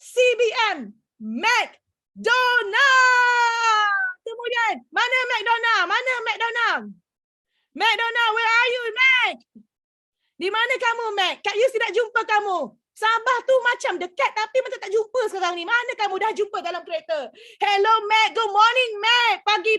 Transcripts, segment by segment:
CBM McDonald. Kemudian, mana McDonald? Mana McDonald? McDonald, where are you, Mac? Di mana kamu, Mac? Kak Yus tidak jumpa kamu. Sabah tu macam dekat tapi macam tak jumpa sekarang ni. Mana kamu dah jumpa dalam kereta? Hello, Mac. Good morning, Mac. Pagi.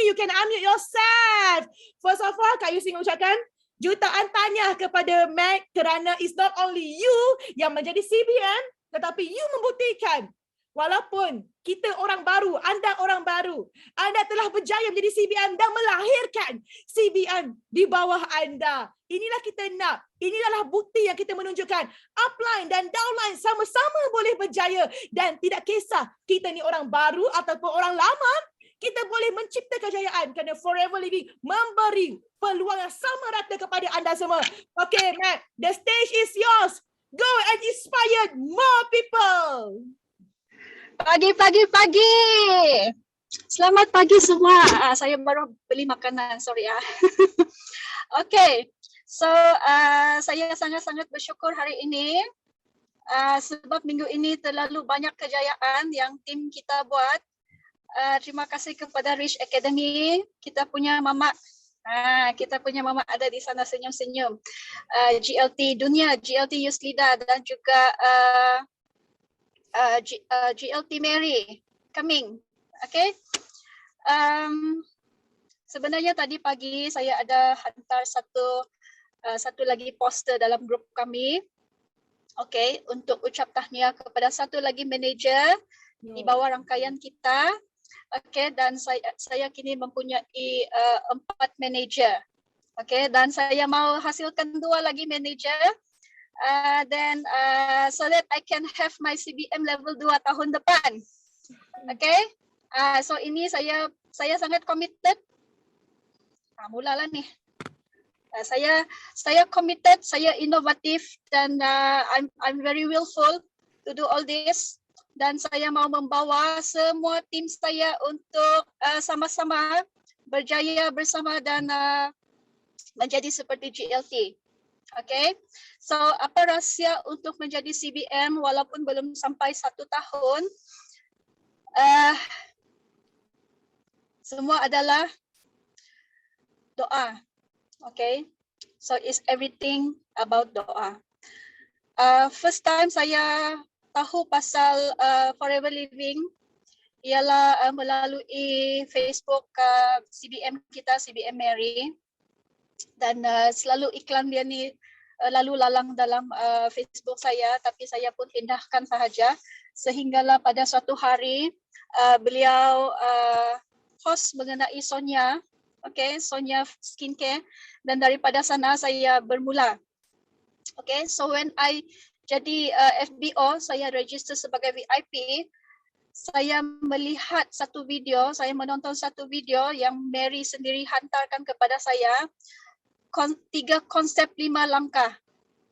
You can unmute yourself. First of all, Kak Yus ingin ucapkan jutaan tahniah kepada Mac kerana it's not only you yang menjadi CBM, tetapi you membuktikan walaupun kita orang baru, anda orang baru, anda telah berjaya menjadi CBM dan melahirkan CBM di bawah anda. Inilah kita nak. Inilah bukti yang kita menunjukkan. Upline dan downline sama-sama boleh berjaya. Dan tidak kisah kita ni orang baru ataupun orang lama, kita boleh mencipta kejayaan kerana Forever Living memberi peluang yang sama rata kepada anda semua. Okay, Mac, the stage is yours. Go and inspire more people. Pagi. Selamat pagi semua. Saya baru beli makanan, sorry ya. Okay, so saya sangat-sangat bersyukur hari ini sebab minggu ini terlalu banyak kejayaan yang tim kita buat. Terima kasih kepada Rich Academy. Kita punya mama ada di sana senyum-senyum. GLT Dunia, GLT Yuslida dan juga GLT Mary coming. Okay. Sebenarnya tadi pagi saya ada hantar satu lagi poster dalam grup kami. Okay, untuk ucap tahniah kepada satu lagi manager di bawah rangkaian kita. Okay, dan saya kini mempunyai 4 manager. Okay, dan saya mau hasilkan 2 lagi manager. Then so that I can have my CBM level 2 tahun depan. Okay, so ini saya sangat committed. Mulalah nih. Saya committed, saya inovatif dan I'm very willful to do all this. Dan saya mau membawa semua tim saya untuk sama-sama berjaya bersama dan menjadi seperti GLT. Okay, so apa rahsia untuk menjadi CBM walaupun belum sampai 1 tahun? Semua adalah doa. Okay, so it's everything about doa. First time saya tahu pasal Forever Living ialah melalui Facebook CBM kita, CBM Mary. Dan selalu iklan dia ni lalu lalang dalam Facebook saya, tapi saya pun indahkan sahaja sehinggalah pada suatu hari beliau host mengenai Sonia, okay, Sonia Skincare, dan daripada sana saya bermula. Okay, so when I jadi FBO, saya register sebagai VIP. Saya melihat satu video, saya menonton satu video yang Mary sendiri hantarkan kepada saya. 3 konsep 5 langkah.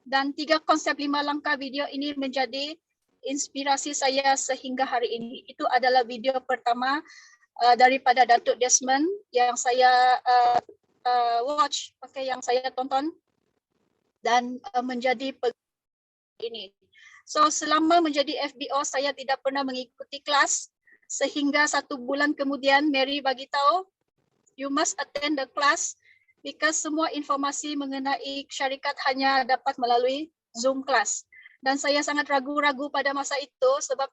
Dan 3 konsep 5 langkah video ini menjadi inspirasi saya sehingga hari ini. Itu adalah video pertama daripada Datuk Desmond yang saya watch, okay, yang saya tonton dan menjadi ini. So selama menjadi FBO saya tidak pernah mengikuti kelas sehingga 1 bulan kemudian Mary bagi tahu you must attend the class because semua informasi mengenai syarikat hanya dapat melalui Zoom class. Dan saya sangat ragu-ragu pada masa itu sebab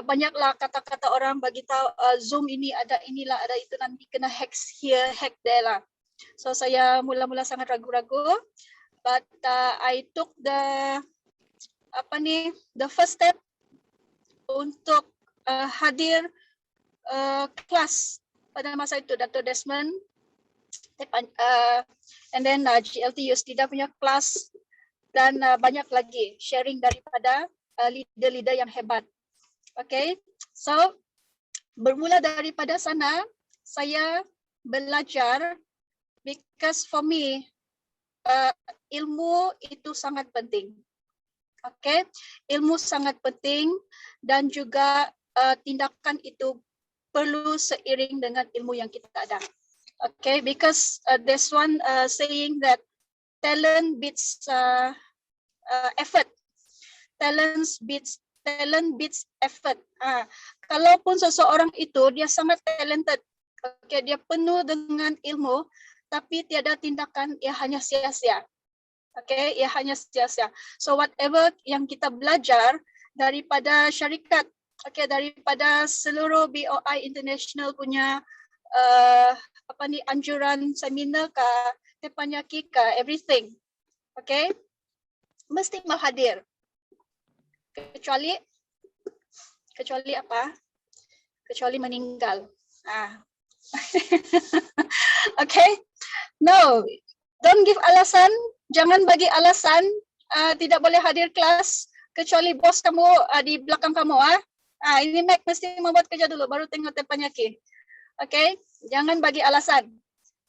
banyaklah kata-kata orang bagi tahu Zoom ini ada inilah ada itu nanti kena hack here hack there lah. So saya mula-mula sangat ragu-ragu, but I took the first step untuk hadir kelas pada masa itu Dr. Desmond and then GLT Yustida punya kelas dan banyak lagi sharing daripada leader-leader yang hebat. Okay, so bermula daripada sana saya belajar because for me ilmu itu sangat penting. Okay, ilmu sangat penting dan juga tindakan itu perlu seiring dengan ilmu yang kita ada. Okay, because there's one saying that talent beats effort. Talent beats talent beats effort. Kalaupun seseorang itu dia sangat talented, okay, dia penuh dengan ilmu, tapi tiada tindakan, ia hanya sia-sia. Okay, ia hanya sia-sia. So whatever yang kita belajar daripada syarikat, okay, daripada seluruh BOI International punya anjuran seminar ke tepanyaki ke everything, okay, mesti mau hadir. Kecuali apa? Kecuali meninggal. Okay, no, don't give alasan. Jangan bagi alasan tidak boleh hadir kelas kecuali bos kamu di belakang kamu. Ini Mac mesti membuat kerja dulu baru tengok tepanyaki. Okay, jangan bagi alasan.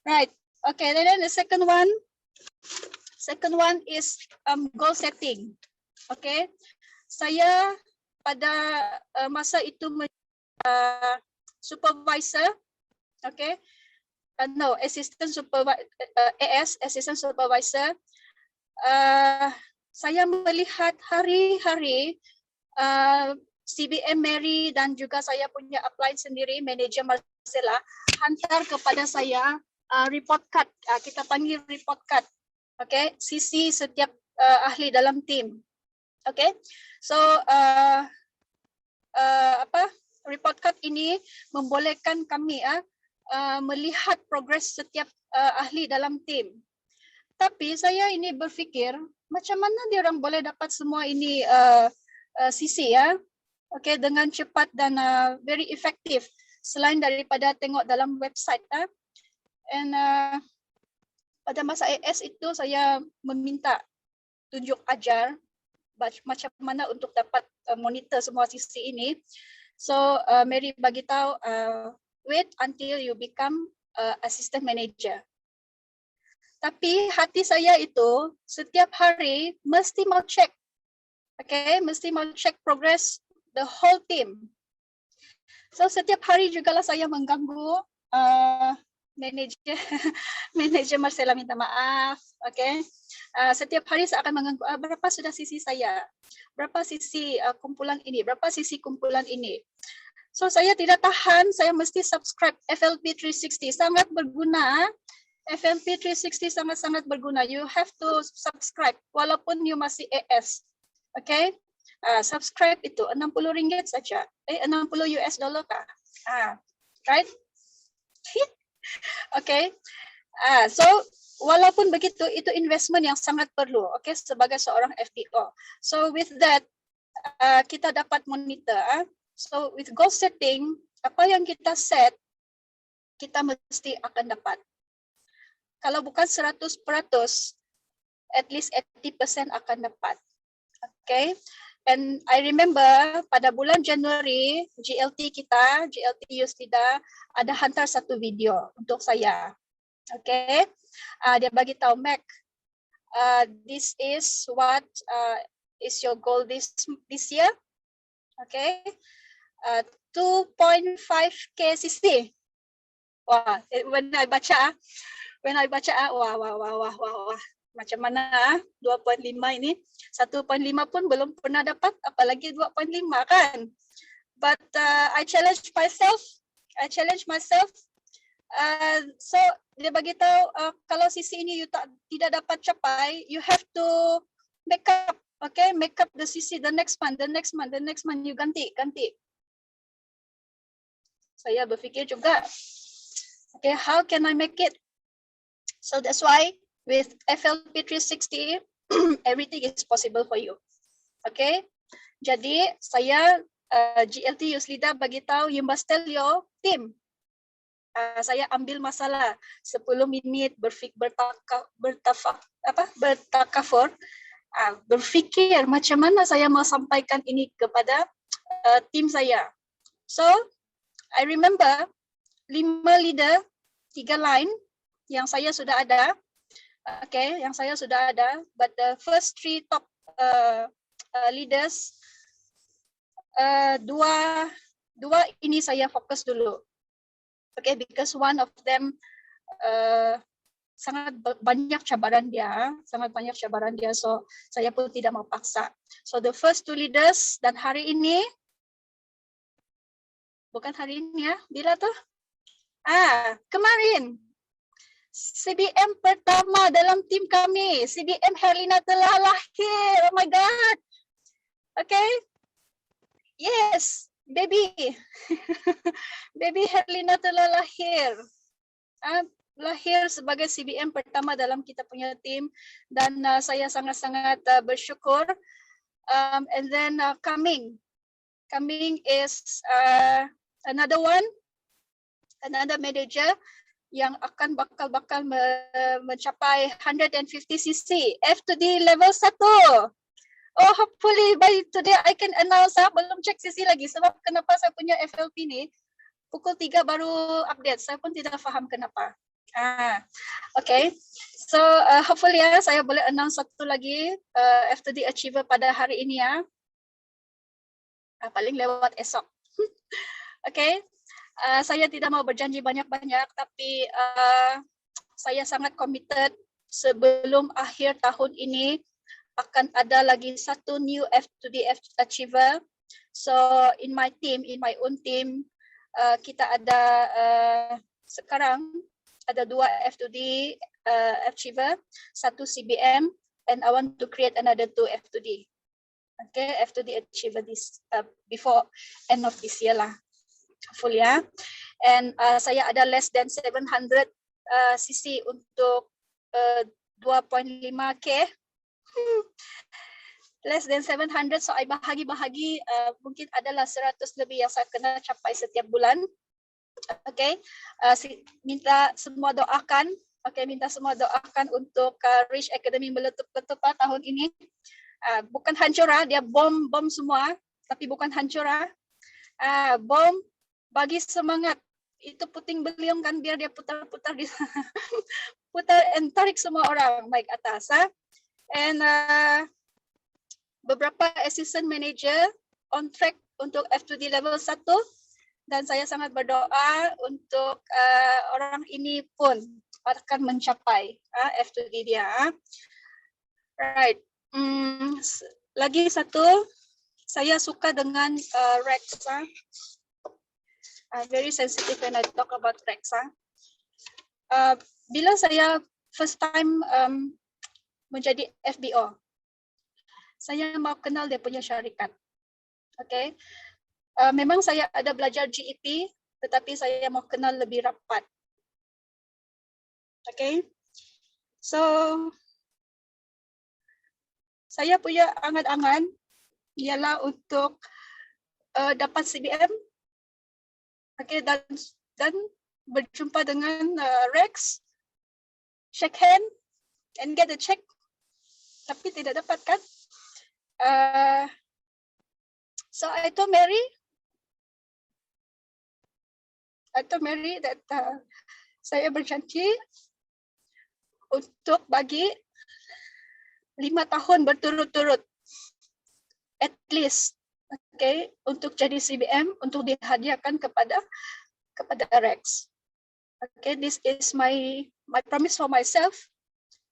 Right. Okay, then the second one is goal setting. Okay, saya pada masa itu supervisor. Okay, no, assistant supervisor, assistant supervisor. Saya melihat hari-hari CBM Mary dan juga saya punya upline sendiri, manager Marcella, hantar kepada saya report card. Kita panggil report card. Okay, sisi setiap ahli dalam tim. Okay, so report card ini membolehkan kami melihat progres setiap ahli dalam tim. Tapi saya ini berfikir macam mana dia orang boleh dapat semua ini sisi okay, dengan cepat dan very effective selain daripada tengok dalam website. And pada masa AS itu saya meminta tunjuk ajar macam mana untuk dapat monitor semua sisi ini. So Mary bagi tahu wait until you become assistant manager. Tapi hati saya itu setiap hari mesti mau check. Okay, mesti mau check progress the whole team. So setiap hari jugalah saya mengganggu manager Marcella, minta maaf. Okay, setiap hari saya akan mengganggu berapa sudah sisi saya, berapa sisi kumpulan ini, berapa sisi kumpulan ini. So saya tidak tahan, saya mesti subscribe FLP 360, sangat berguna. FLP 360 sangat-sangat berguna. You have to subscribe walaupun you masih AS. Okay? Subscribe itu RM60 saja. $60 kah? Right? Okay. So walaupun begitu, itu investment yang sangat perlu. Okay, sebagai seorang FPO. So with that, kita dapat monitor. So with goal setting, apa yang kita set, kita mesti akan dapat. Kalau bukan 100%, at least 80% akan dapat. Okay. And I remember pada bulan Januari, GLT Yuslida ada hantar satu video untuk saya. Okay. Dia bagi tahu Mac, this is what is your goal this year. Okay. 2.5K CC. Wah, when I baca, wah. Macam mana 2.5 ini? 1.5 pun belum pernah dapat, apalagi 2.5 kan? But I challenge myself. So dia bagi tahu kalau sisi ini you tidak dapat capai, you have to make up, okay? Make up the sisi the next month you ganti. Saya berfikir juga, okay, how can I make it? So that's why with FLP 360, everything is possible for you. Okay, jadi saya GLT Yuslida bagi tahu you must tell your team. Saya ambil masalah 10 minit bertakafur, berfikir macam mana saya mau sampaikan ini kepada tim saya. So I remember 5 leader, 3 line yang saya sudah ada. Okay, yang saya sudah ada, but the first 3 top leaders, dua ini saya fokus dulu. Okay, because one of them sangat banyak cabaran dia, so saya pun tidak mau paksa. So the first 2 leaders dan hari ini, bukan hari ini ya, bila tuh? Kemarin CBM pertama dalam tim kami, CBM Herlina telah lahir. Oh my God. Okay. Yes, baby. Baby Herlina telah lahir. Lahir sebagai CBM pertama dalam kita punya tim, dan saya sangat-sangat bersyukur. And then coming is another manager yang akan bakal mencapai 150 cc F2D level 1. Oh, hopefully by today I can announce. Belum cek cc lagi sebab kenapa saya punya FLP ni pukul 3 baru update. Saya pun tidak faham kenapa. Okay. So hopefully saya boleh announce satu lagi F2D achiever pada hari ini ya. Paling lewat esok. Okay. Saya tidak mau berjanji banyak-banyak, tapi saya sangat committed sebelum akhir tahun ini akan ada lagi satu new F2D achiever. So in my own team, kita ada sekarang ada 2 F2D achiever, 1 CBM, and I want to create another 2 F2D. Okay, F2D achiever this before end of this year lah, hopefully ya. And saya ada less than 700 cc untuk 2.5K. Less than 700, so I bahagi-bahagi, mungkin adalah 100 lebih yang saya kena capai setiap bulan. Okay, minta semua doakan. Okay, minta semua doakan untuk Rich Academy meletup-letup tahun ini. Bukan hancur dia bom semua, tapi bukan hancur bom bagi semangat. Itu puting beliung kan, biar dia putar-putar di putar and tarik semua orang naik atas. And beberapa assistant manager on track untuk F2D level 1. Dan saya sangat berdoa untuk orang ini pun akan mencapai F2D dia. Right. Lagi satu, saya suka dengan Rex. Very sensitive when I talk about Rex. Bila saya first time menjadi FBO, saya mau kenal dia punya syarikat. Okay. Memang saya ada belajar GEP, tetapi saya mau kenal lebih rapat. Okay. So, saya punya angan-angan ialah untuk dapat CBM. Okay, dan berjumpa dengan Rex, shake hand and get a check. Tapi tidak dapat kan? So I told Mary that saya berjanji untuk bagi 5 tahun berturut-turut at least, okay, untuk jadi CBM, untuk dihadiahkan kepada Rex. Okay, this is my promise for myself.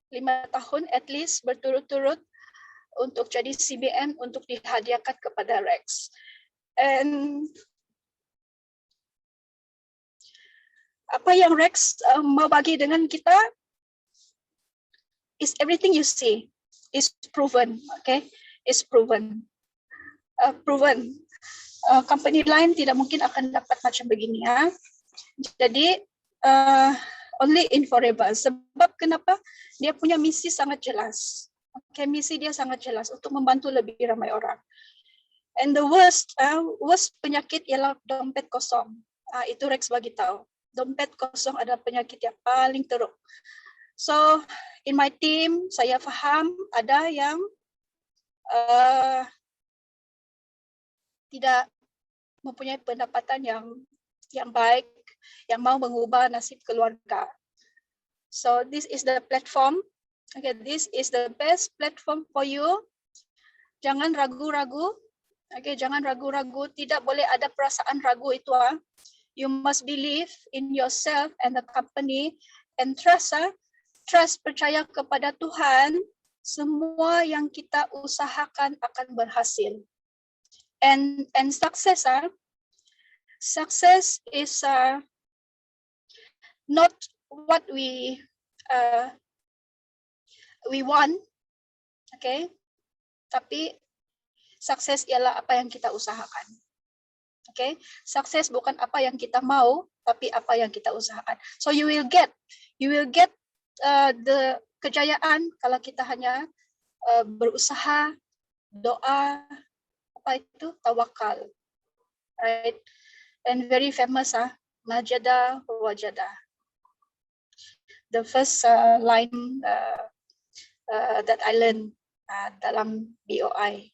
5 tahun at least berturut-turut untuk jadi CBM, untuk dihadiahkan kepada Rex. And apa yang Rex mau bagi dengan kita is everything you see is proven, okay? Is proven. Company lain tidak mungkin akan dapat macam begini ya. Jadi only in forever. Sebab kenapa? Dia punya misi sangat jelas. Okay, misi dia sangat jelas untuk membantu lebih ramai orang. And the worst penyakit ialah dompet kosong. Itu Rex bagi tahu. Dompet kosong adalah penyakit yang paling teruk. So in my team, saya faham ada yang tidak mempunyai pendapatan yang baik, yang mau mengubah nasib keluarga. So this is the platform. Okay, this is the best platform for you. Jangan ragu-ragu. Okay, jangan ragu-ragu. Tidak boleh ada perasaan ragu itu. You must believe in yourself and the company and trust trust, percaya kepada Tuhan, semua yang kita usahakan akan berhasil. And success, success is not what we want, okay? Tapi sukses ialah apa yang kita usahakan. Okay? Sukses bukan apa yang kita mau, tapi apa yang kita usahakan. So you will get the kejayaan kalau kita hanya berusaha, doa, apa itu, tawakal, right? And very famous, majada wajada. The first line that I learned dalam BOI.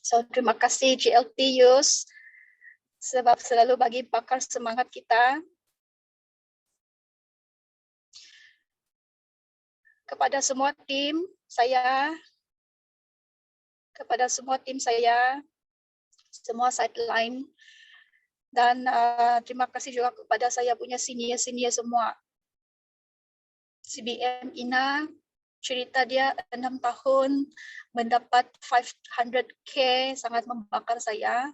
So terima kasih GLT Yus sebab selalu bagi bakar semangat kita. Kepada semua tim saya, semua sideline, dan terima kasih juga kepada saya punya senior semua. CBM Ina, cerita dia 6 tahun mendapat 500K, sangat membakar saya.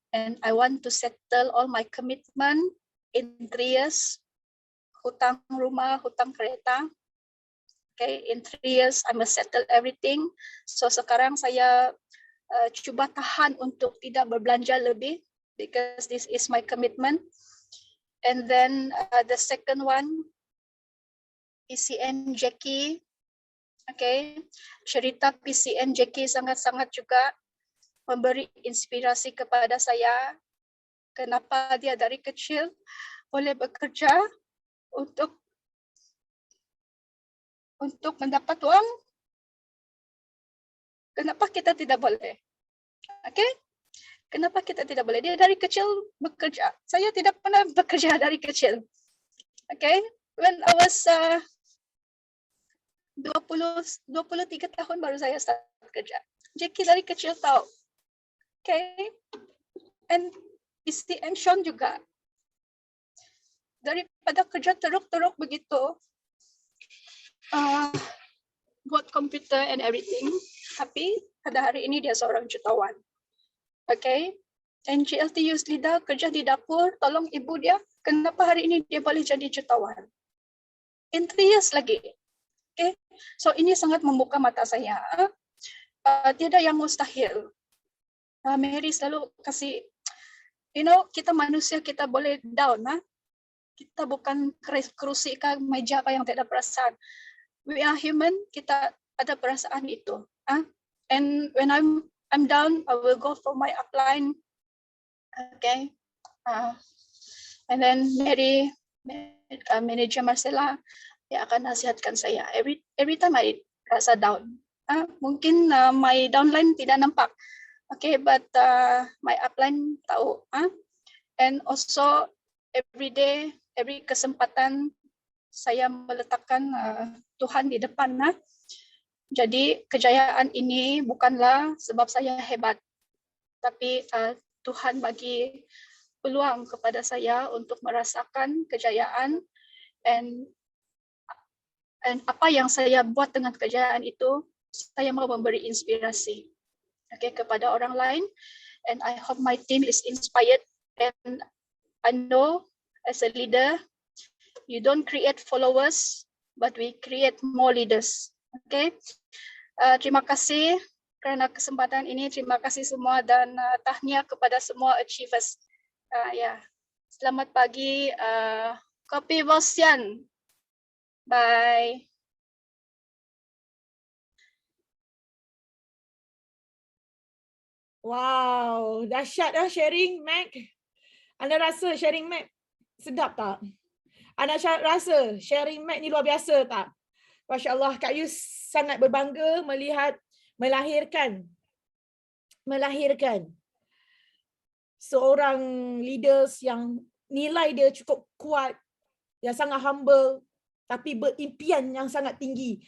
And I want to settle all my commitment in 3 years. Hutang rumah, hutang kereta. Okay, in 3 years I must settle everything. So sekarang saya cuba tahan untuk tidak berbelanja lebih, because this is my commitment. And then the second one, PCN Jackie. Okay, cerita PCN Jackie sangat-sangat juga memberi inspirasi kepada saya. Kenapa dia dari kecil boleh bekerja untuk mendapat uang? Kenapa kita tidak boleh? Okay? Kenapa kita tidak boleh? Dia dari kecil bekerja. Saya tidak pernah bekerja dari kecil. Okay? When I was 23 tahun baru saya start kerja. Jackie dari kecil tahu. Okay? And PCN Sean juga. Daripada kerja teruk-teruk begitu, buat komputer and everything, tapi pada hari ini dia seorang jutawan. Okay? And GLT Youth Leader kerja di dapur, tolong ibu dia. Kenapa hari ini dia boleh jadi jutawan? In 3 years lagi. Okay? So ini sangat membuka mata saya. Tiada yang mustahil. Mary selalu kasih, kita manusia, kita boleh down. Kita bukan kerusi ke meja apa yang tidak ada perasaan. We are human, kita ada perasaan itu. And when I'm down, I will go for my upline. Okay. And then Mary, manager Marcella, dia akan nasihatkan saya. Every time I rasa down. Mungkin my downline tidak nampak. Okay, but my upline tahu. And also every day, every kesempatan saya meletakkan Tuhan di depan. Jadi kejayaan ini bukanlah sebab saya hebat, tapi Tuhan bagi peluang kepada saya untuk merasakan kejayaan, and apa yang saya buat dengan kejayaan itu, saya mau memberi inspirasi, kepada orang lain, and I hope my team is inspired. And I know as a leader, you don't create followers, but we create more leaders. Okay, terima kasih karena kesempatan ini. Terima kasih semua, dan tahniah kepada semua achievers. Selamat pagi, Kopi Bosian. Bye. Wow, dahsyat sharing Mac. Anda rasa sharing Mac sedap tak? Anda rasa sharing Mac ni luar biasa tak? Masya Allah, Kak Yus sangat berbangga melihat melahirkan seorang leaders yang nilai dia cukup kuat, yang sangat humble, tapi berimpian yang sangat tinggi.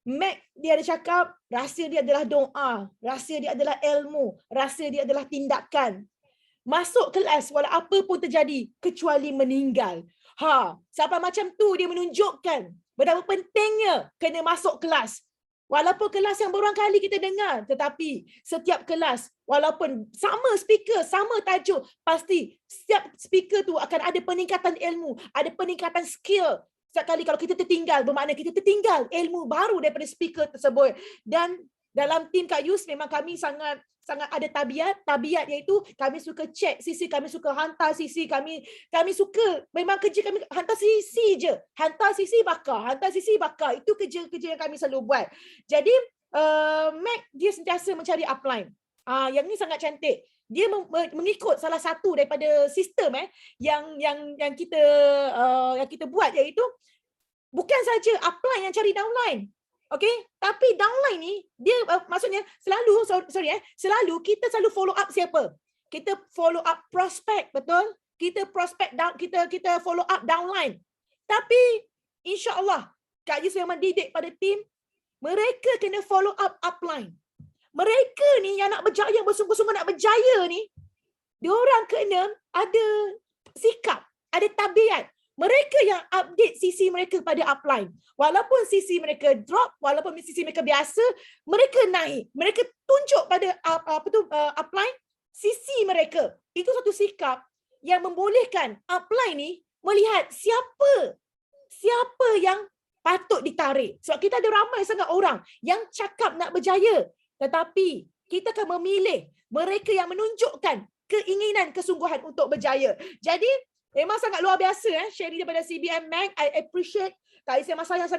Mac, dia ada cakap, rahsia dia adalah doa, rahsia dia adalah ilmu, rahsia dia adalah tindakan. Masuk kelas walau apa pun terjadi, kecuali meninggal. Sampai macam tu dia menunjukkan betapa pentingnya kena masuk kelas. Walaupun kelas yang berulang kali kita dengar, tetapi setiap kelas, walaupun sama speaker, sama tajuk, pasti setiap speaker tu akan ada peningkatan ilmu, ada peningkatan skill. Setiap kali kalau kita tertinggal, bermakna kita tertinggal ilmu baru daripada speaker tersebut. Dan dalam tim Kak Yus, memang kami sangat ada tabiat iaitu kami suka cek sisi, kami suka hantar sisi, kami suka, memang kerja kami hantar sisi je, hantar sisi bakar, itu kerja yang kami selalu buat. Jadi Mac dia sentiasa mencari upline. Yang ni sangat cantik. Dia mengikut salah satu daripada sistem yang kita buat, iaitu bukan saja upline yang cari downline. Okey, tapi downline ni dia maksudnya selalu kita selalu follow up siapa? Kita follow up prospect, betul? Kita prospect down, kita follow up downline. Tapi insya-Allah Kak Yus memang didik pada tim, mereka kena follow up upline. Mereka ni yang nak berjaya, yang bersungguh-sungguh nak berjaya ni, diorang kena ada sikap, ada tabiat. Mereka yang update sisi mereka pada upline. Walaupun sisi mereka drop, walaupun sisi mereka biasa, mereka naik. Mereka tunjuk pada upline sisi mereka. Itu satu sikap yang membolehkan upline ni melihat siapa yang patut ditarik. Sebab kita ada ramai sangat orang yang cakap nak berjaya, tetapi kita akan memilih mereka yang menunjukkan keinginan, kesungguhan untuk berjaya. Jadi memang sangat luar biasa sharing daripada CBM Mac. I appreciate Kak Isya Masa yang